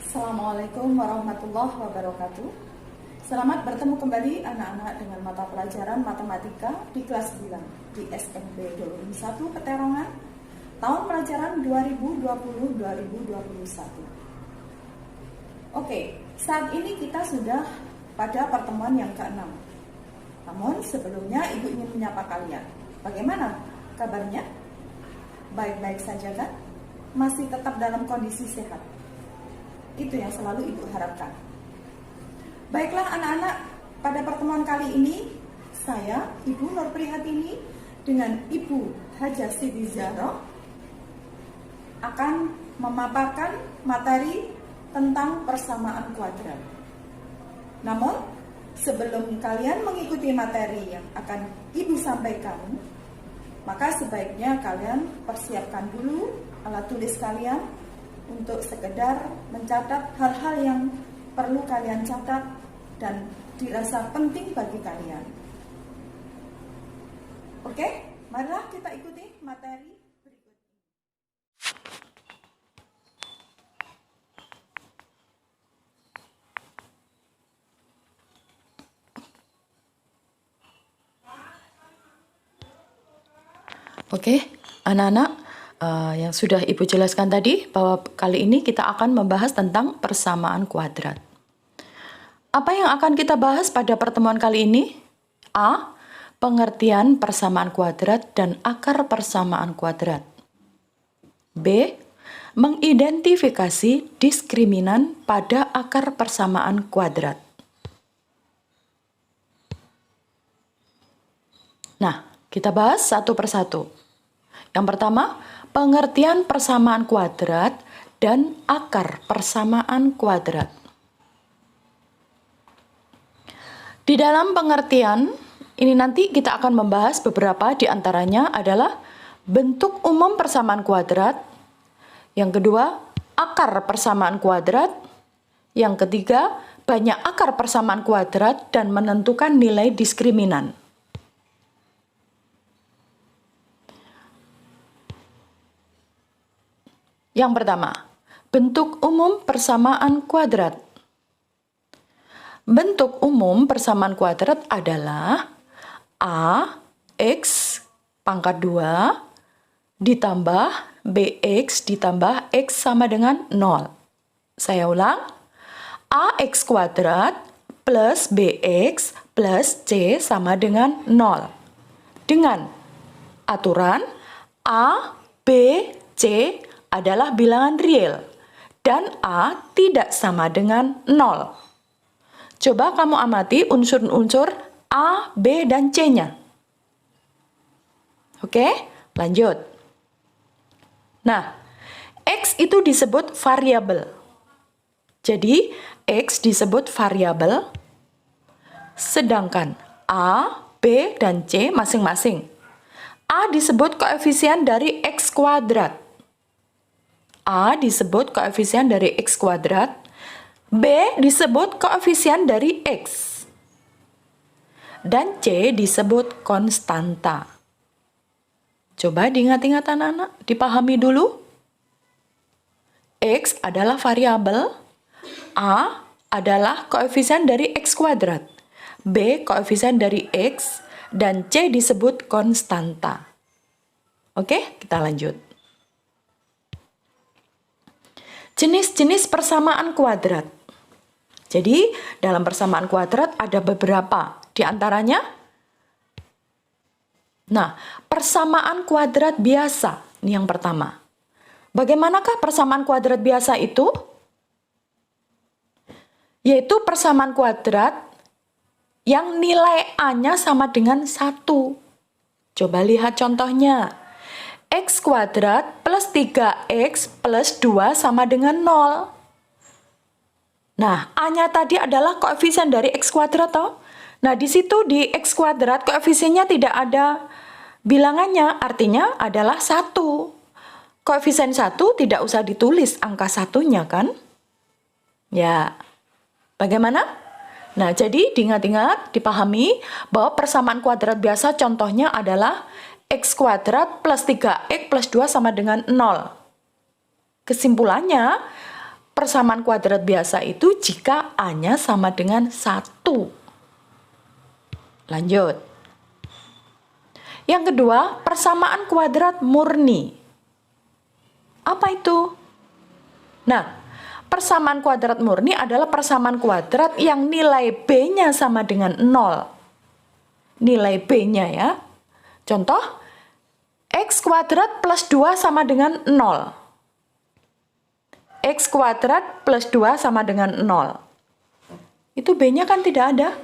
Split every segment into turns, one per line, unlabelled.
Assalamualaikum warahmatullahi wabarakatuh. Selamat bertemu kembali anak-anak dengan mata pelajaran matematika di kelas 9 di SMP Dolori 1 Peterongan tahun pelajaran 2020-2021. Oke, saat ini kita sudah pada pertemuan yang ke-6. Namun sebelumnya Ibu ingin menyapa kalian. Bagaimana kabarnya? Baik-baik saja kan? Masih tetap dalam kondisi sehat? Itu yang selalu Ibu harapkan. Baiklah anak-anak, pada pertemuan kali ini saya, Ibu Nur Prihatini dengan Ibu Hajah Siti Zahra akan memaparkan materi tentang persamaan kuadrat. Namun, sebelum kalian mengikuti materi yang akan Ibu sampaikan, maka sebaiknya kalian persiapkan dulu alat tulis kalian untuk sekedar mencatat hal-hal yang perlu kalian catat dan dirasa penting bagi kalian. Oke, marilah kita ikuti materi berikut ini.
Oke, anak-anak, yang sudah Ibu jelaskan tadi bahwa kali ini kita akan membahas tentang persamaan kuadrat. Apa yang akan kita bahas pada pertemuan kali ini? A. Pengertian persamaan kuadrat dan akar persamaan kuadrat. B. Mengidentifikasi diskriminan pada akar persamaan kuadrat. Nah, kita bahas satu persatu. Yang pertama, pengertian persamaan kuadrat dan akar persamaan kuadrat. Di dalam pengertian ini nanti kita akan membahas beberapa di antaranya adalah bentuk umum persamaan kuadrat, yang kedua akar persamaan kuadrat, yang ketiga banyak akar persamaan kuadrat dan menentukan nilai diskriminan. Yang pertama, bentuk umum persamaan kuadrat. Bentuk umum persamaan kuadrat adalah A X pangkat 2 ditambah BX ditambah X sama dengan 0. Saya ulang, AX kuadrat plus BX plus C sama dengan 0. Dengan aturan A, B, C adalah bilangan real dan A tidak sama dengan 0. Coba kamu amati unsur-unsur A, B, dan C-nya. Oke, lanjut. Nah, X itu disebut variabel. Jadi, X disebut variabel, sedangkan A, B, dan C masing-masing. A disebut koefisien dari X kuadrat. A disebut koefisien dari X kuadrat, B disebut koefisien dari X, dan C disebut konstanta. Coba diingat-ingat anak-anak, dipahami dulu. X adalah variabel, A adalah koefisien dari X kuadrat, B koefisien dari X, dan C disebut konstanta. Oke, kita lanjut. Jenis-jenis persamaan kuadrat. Jadi, dalam persamaan kuadrat ada beberapa. Di antaranya, persamaan kuadrat biasa. Ini yang pertama. Bagaimanakah persamaan kuadrat biasa itu? Yaitu persamaan kuadrat yang nilai A-nya sama dengan 1. Coba lihat contohnya. X kuadrat plus 3X plus 2 sama dengan 0. Nah, A-nya tadi adalah koefisien dari X kuadrat, toh? Nah, di situ di X kuadrat koefisiennya tidak ada bilangannya, artinya adalah 1. Koefisien 1 tidak usah ditulis angka satunya, kan? Ya, bagaimana? Nah, jadi diingat-ingat, dipahami bahwa persamaan kuadrat biasa contohnya adalah X kuadrat plus 3X plus 2 sama dengan 0. Kesimpulannya, persamaan kuadrat biasa itu jika A-nya sama dengan 1. Lanjut. Yang kedua, persamaan kuadrat murni. Apa itu? Nah, persamaan kuadrat murni adalah persamaan kuadrat yang nilai B-nya sama dengan 0. Nilai B-nya ya. Contoh, X kuadrat plus 2 sama dengan 0. X kuadrat plus 2 sama dengan 0. Itu B-nya kan tidak ada.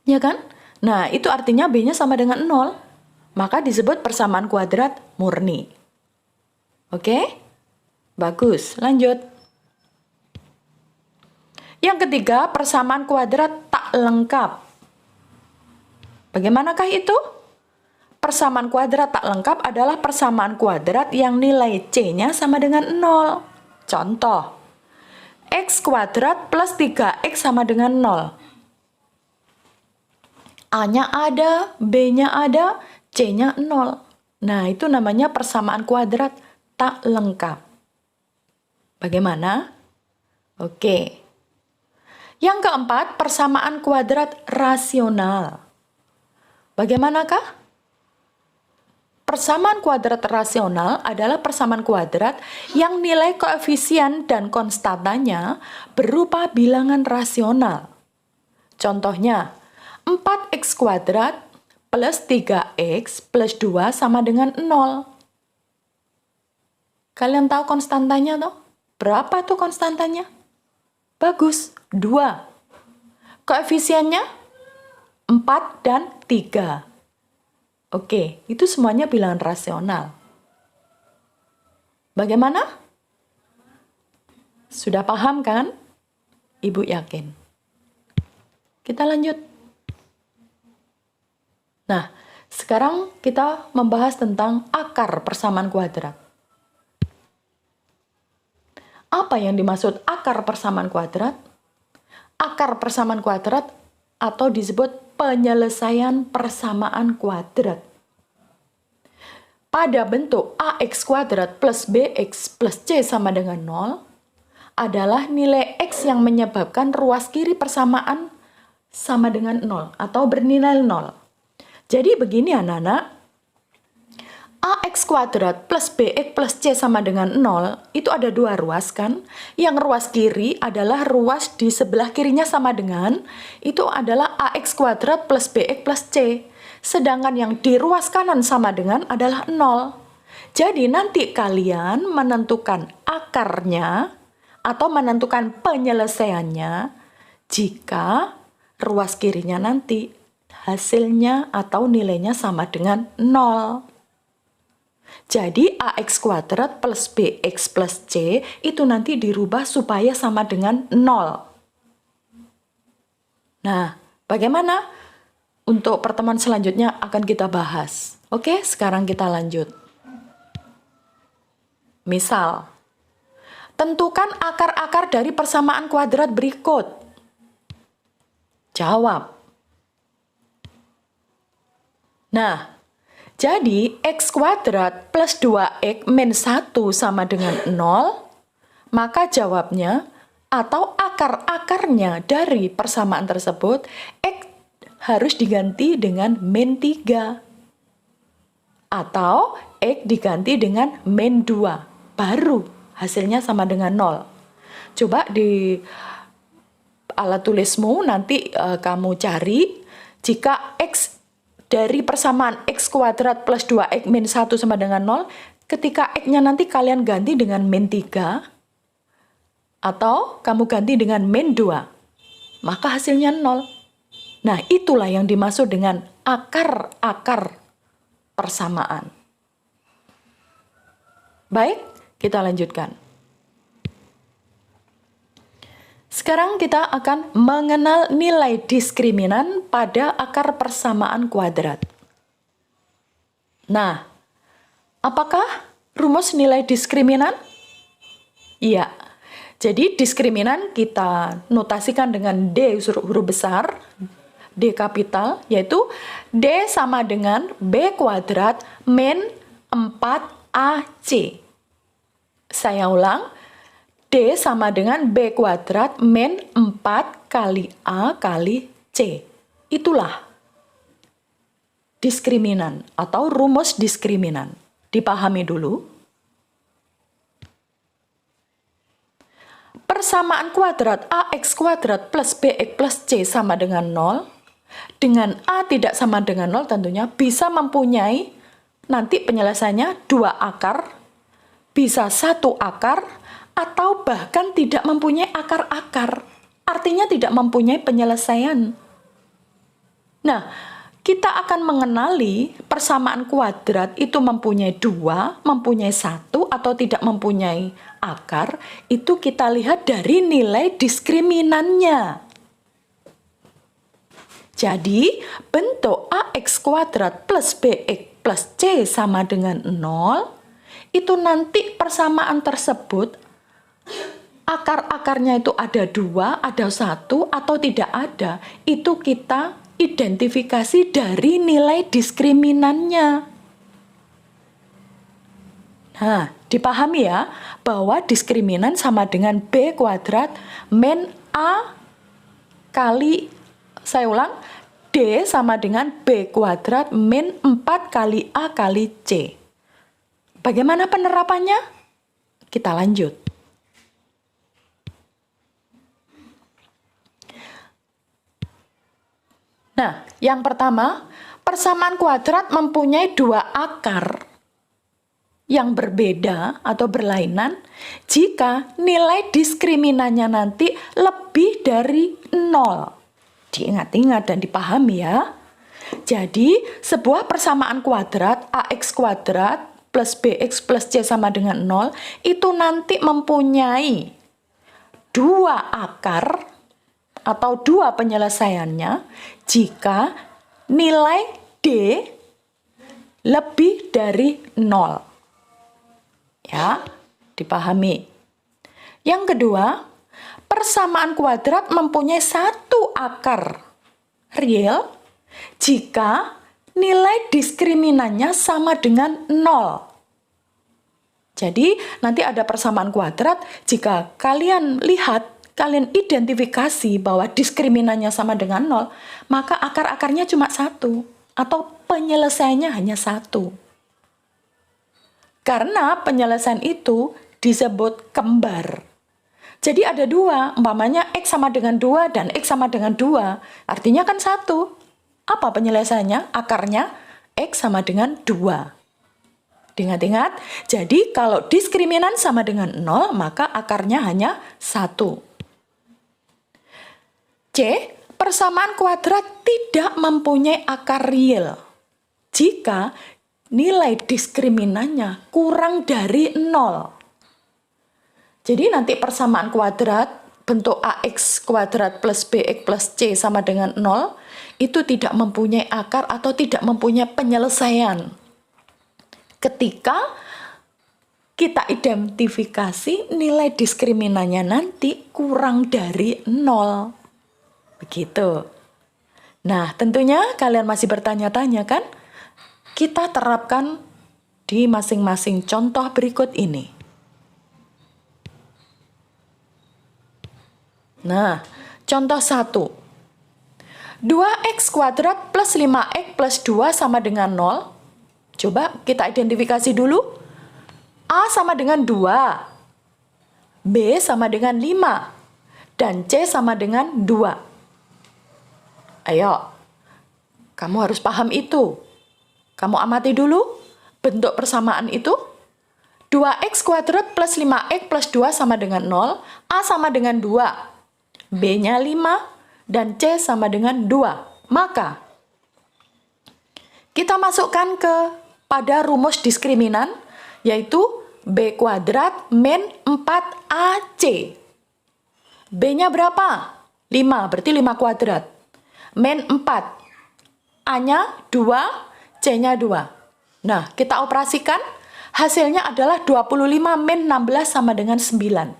Ya kan? Nah, itu artinya B-nya sama dengan 0. Maka disebut persamaan kuadrat murni. Oke? Bagus, lanjut. Yang ketiga, persamaan kuadrat tak lengkap. Bagaimanakah itu? Persamaan kuadrat tak lengkap adalah persamaan kuadrat yang nilai C-nya sama dengan 0. Contoh, X kuadrat plus 3X sama dengan 0. A-nya ada, B-nya ada, C-nya 0. Nah, itu namanya persamaan kuadrat tak lengkap. Bagaimana? Oke. Yang keempat, persamaan kuadrat rasional. Bagaimanakah? Persamaan kuadrat rasional adalah persamaan kuadrat yang nilai koefisien dan konstantanya berupa bilangan rasional. Contohnya, 4x kuadrat plus 3x plus 2 sama dengan 0. Kalian tahu konstantanya toh? Berapa tuh konstantanya? Bagus, 2. Koefisiennya 4 dan 3. Oke, itu semuanya bilangan rasional. Bagaimana? Sudah paham kan? Ibu yakin. Kita lanjut. Nah, sekarang kita membahas tentang akar persamaan kuadrat. Apa yang dimaksud akar persamaan kuadrat? Akar persamaan kuadrat atau disebut penyelesaian persamaan kuadrat. Pada bentuk AX kuadrat plus BX plus C sama dengan 0 adalah nilai X yang menyebabkan ruas kiri persamaan sama dengan 0 atau bernilai 0. Jadi begini anak-anak, AX kuadrat plus BX plus C sama dengan 0, itu ada dua ruas kan. Yang ruas kiri adalah ruas di sebelah kirinya sama dengan, itu adalah AX kuadrat plus BX plus C. Sedangkan yang di ruas kanan sama dengan adalah 0. Jadi nanti kalian menentukan akarnya atau menentukan penyelesaiannya jika ruas kirinya nanti hasilnya atau nilainya sama dengan 0. Jadi AX kuadrat plus BX plus C itu nanti dirubah supaya sama dengan 0. Nah, bagaimana? Untuk pertemuan selanjutnya akan kita bahas. Oke, sekarang kita lanjut. Misal, tentukan akar-akar dari persamaan kuadrat berikut. Jawab. Nah, jadi X kuadrat plus 2X min 1 sama dengan 0, maka jawabnya atau akar-akarnya dari persamaan tersebut, X harus diganti dengan min 3. Atau X diganti dengan min 2, baru hasilnya sama dengan 0. Coba di alat tulismu nanti kamu cari jika X dari persamaan X kuadrat plus 2X min 1 sama dengan 0, ketika X-nya nanti kalian ganti dengan min 3, atau kamu ganti dengan min 2, maka hasilnya 0. Nah, itulah yang dimaksud dengan akar-akar persamaan. Baik, kita lanjutkan. Sekarang kita akan mengenal nilai diskriminan pada akar persamaan kuadrat. Nah, apakah rumus nilai diskriminan? Iya, jadi diskriminan kita notasikan dengan D huruf besar, D kapital, yaitu D sama dengan B kuadrat min 4AC. Saya ulang, D D sama dengan B kuadrat min 4 kali A kali C. Itulah diskriminan atau rumus diskriminan. Dipahami dulu. Persamaan kuadrat AX kuadrat plus BX plus C sama dengan 0. Dengan A tidak sama dengan 0 tentunya bisa mempunyai nanti penyelesaiannya 2 akar, bisa 1 akar, atau bahkan tidak mempunyai akar-akar. Artinya tidak mempunyai penyelesaian. Nah, kita akan mengenali persamaan kuadrat itu mempunyai 2, mempunyai 1, atau tidak mempunyai akar. Itu kita lihat dari nilai diskriminannya. Jadi, bentuk AX kuadrat plus BX plus C sama dengan 0, itu nanti persamaan tersebut akar-akarnya itu ada 2, ada 1, atau tidak ada. Itu kita identifikasi dari nilai diskriminannya. Nah, dipahami ya, bahwa diskriminan sama dengan B kuadrat min A kali, saya ulang, D sama dengan B kuadrat min 4 kali A kali C. Bagaimana penerapannya? Kita lanjut. Nah, yang pertama, persamaan kuadrat mempunyai 2 akar yang berbeda atau berlainan jika nilai diskriminannya nanti lebih dari 0. Diingat-ingat dan dipahami ya. Jadi, sebuah persamaan kuadrat AX kuadrat plus BX plus C sama dengan 0 itu nanti mempunyai 2 akar atau 2 penyelesaiannya jika nilai D lebih dari 0. Ya, dipahami. Yang kedua, persamaan kuadrat mempunyai 1 akar real jika nilai diskriminannya sama dengan 0. Jadi, nanti ada persamaan kuadrat jika kalian lihat, kalian identifikasi bahwa diskriminannya sama dengan 0, maka akar-akarnya cuma 1 atau penyelesaiannya hanya 1. Karena penyelesaian itu disebut kembar. Jadi ada 2, umpamanya X sama dengan 2 dan X sama dengan 2, artinya kan 1. Apa penyelesaiannya? Akarnya X sama dengan 2. Ingat-ingat, jadi kalau diskriminan sama dengan 0, maka akarnya hanya 1. C. Persamaan kuadrat tidak mempunyai akar real jika nilai diskriminannya kurang dari 0. Jadi nanti persamaan kuadrat bentuk AX kuadrat plus BX plus C sama dengan 0 itu tidak mempunyai akar atau tidak mempunyai penyelesaian. Ketika kita identifikasi nilai diskriminannya nanti kurang dari 0. Begitu. Nah, tentunya kalian masih bertanya-tanya kan? Kita terapkan di masing-masing contoh berikut ini. Nah, contoh 1. 2x kuadrat plus 5x plus 2 sama dengan 0. Coba kita identifikasi dulu. A sama dengan 2. B sama dengan 5. Dan C sama dengan 2. Ayo, kamu harus paham itu. Kamu amati dulu bentuk persamaan itu. 2x kuadrat plus 5x plus 2 sama dengan 0. A sama dengan 2. B-nya 5 dan C sama dengan 2. Maka kita masukkan pada rumus diskriminan yaitu B kuadrat min 4AC. B-nya berapa? 5, berarti 5 kuadrat. Min 4. A-nya 2, C-nya 2. Nah, kita operasikan. Hasilnya adalah 25 min 16 sama dengan 9.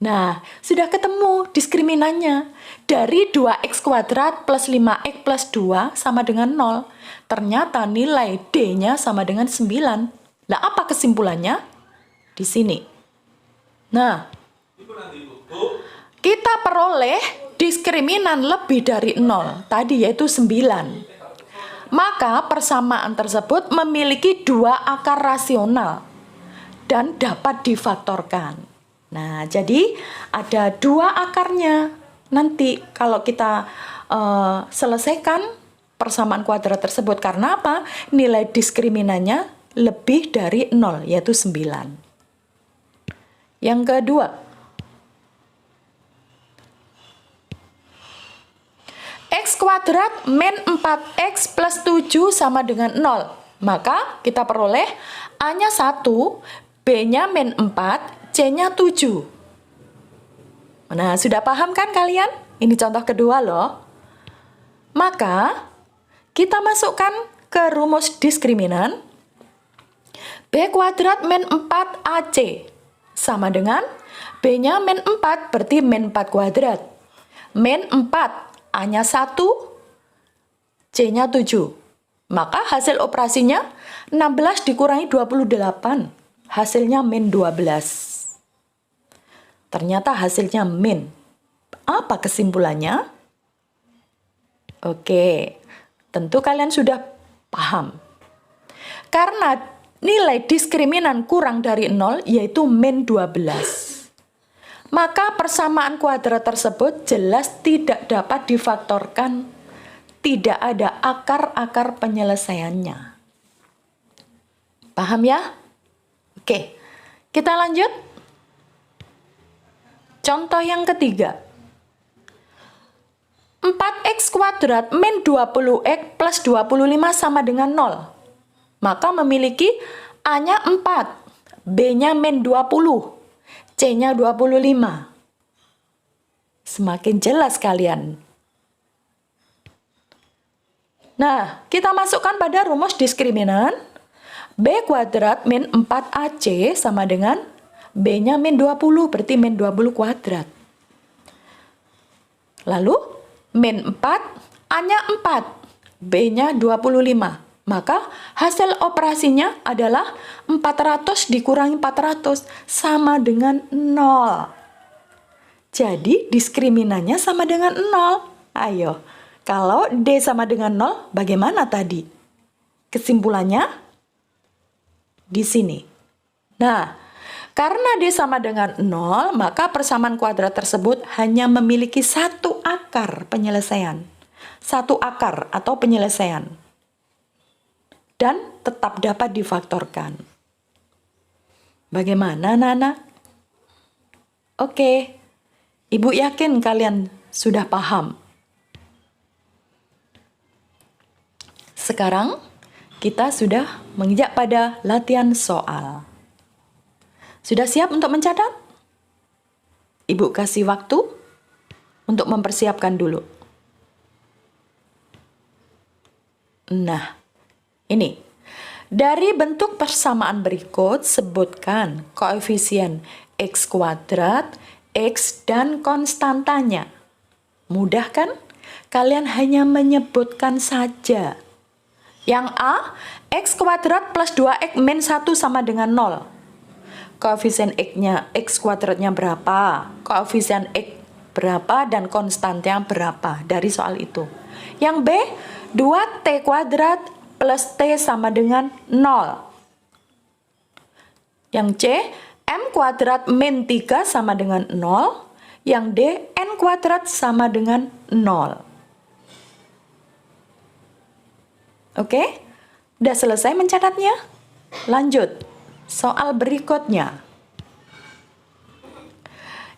Nah, sudah ketemu diskriminannya. Dari 2x kuadrat plus 5x plus 2 sama dengan 0. Ternyata nilai D-nya sama dengan 9. Nah, apa kesimpulannya? Di sini. Nah, kita peroleh diskriminan lebih dari 0, tadi yaitu 9. Maka persamaan tersebut memiliki 2 akar rasional dan dapat difaktorkan. Nah, jadi ada 2 akarnya. Nanti kalau kita selesaikan persamaan kuadrat tersebut, karena apa? Nilai diskriminannya lebih dari 0, yaitu 9. Yang kedua, X kuadrat min 4X plus 7 sama dengan 0. Maka kita peroleh A-nya 1, B-nya min 4, C-nya 7. Nah, sudah paham kan kalian? Ini contoh kedua loh. Maka, kita masukkan ke rumus diskriminan. B kuadrat min 4AC sama dengan B-nya min 4, berarti min 4 kuadrat. Min 4, A-nya 1, C-nya 7. Maka hasil operasinya 16 dikurangi 28. Hasilnya min 12. Ternyata hasilnya min. Apa kesimpulannya? Oke, tentu kalian sudah paham. Karena nilai diskriminan kurang dari 0, yaitu min 12. Maka persamaan kuadrat tersebut jelas tidak dapat difaktorkan. Tidak ada akar-akar penyelesaiannya. Paham ya? Oke, kita lanjut. Contoh yang ketiga. 4X kuadrat min 20X plus 25 sama dengan 0. Maka memiliki A-nya 4, B-nya min 20, C-nya 25. Semakin jelas kalian. Nah, kita masukkan pada rumus diskriminan. B kuadrat min 4AC sama dengan B-nya min 20, berarti min 20 kuadrat. Lalu, min 4, A-nya 4, B-nya 25. Maka hasil operasinya adalah 400 dikurangi 400 sama dengan 0. Jadi diskriminannya sama dengan 0. Ayo, kalau D sama dengan 0, bagaimana tadi? Kesimpulannya di sini. Nah, karena D sama dengan 0, maka persamaan kuadrat tersebut hanya memiliki 1 akar penyelesaian. 1 akar atau penyelesaian. Dan tetap dapat difaktorkan. Bagaimana, Nana? Oke, Ibu yakin kalian sudah paham. Sekarang kita sudah menginjak pada latihan soal. Sudah siap untuk mencatat? Ibu kasih waktu untuk mempersiapkan dulu. Nah, ini. Dari bentuk persamaan berikut, sebutkan koefisien X kuadrat, X dan konstantanya. Mudah kan? Kalian hanya menyebutkan saja. Yang A, X kuadrat plus 2X min 1 sama dengan 0. Koefisien X kuadratnya berapa? Koefisien X berapa dan konstantnya berapa? Dari soal itu. Yang B, 2T kuadrat plus T sama dengan 0. Yang C, M kuadrat min 3 sama dengan 0. Yang D, N kuadrat sama dengan 0. Oke? Udah selesai mencatatnya? Lanjut. Soal berikutnya.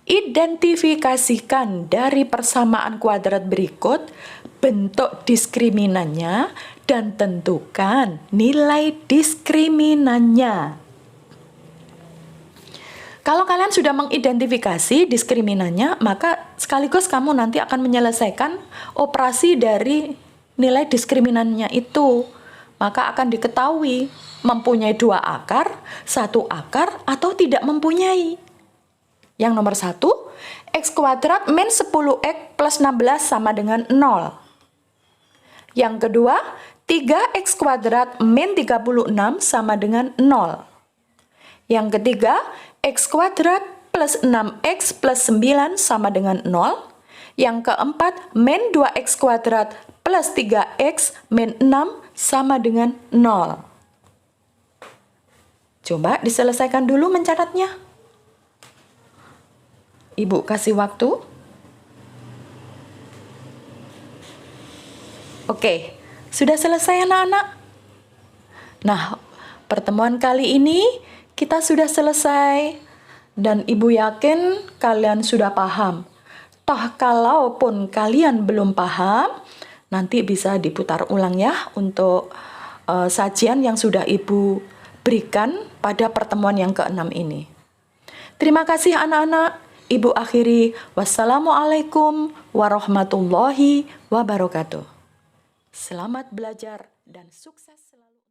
Identifikasikan dari persamaan kuadrat berikut bentuk diskriminannya dan tentukan nilai diskriminannya. Kalau kalian sudah mengidentifikasi diskriminannya, maka sekaligus kamu nanti akan menyelesaikan operasi dari nilai diskriminannya itu. Maka akan diketahui mempunyai 2 akar, 1 akar, atau tidak mempunyai. Yang nomor 1, X kuadrat min 10X plus 16 sama dengan 0. Yang kedua, 3X kuadrat min 36 sama dengan 0. Yang ketiga, X kuadrat plus 6X plus 9 sama dengan 0. Yang keempat, min 2X kuadrat plus 3X min 6 sama dengan 0. Coba diselesaikan dulu mencatatnya. Ibu kasih waktu. Oke, sudah selesai anak-anak? Nah, pertemuan kali ini kita sudah selesai dan Ibu yakin kalian sudah paham. Toh kalaupun kalian belum paham, nanti bisa diputar ulang ya untuk sajian yang sudah Ibu berikan pada pertemuan yang ke-6 ini. Terima kasih anak-anak. Ibu akhiri, wassalamualaikum warahmatullahi wabarakatuh. Selamat belajar dan sukses selalu.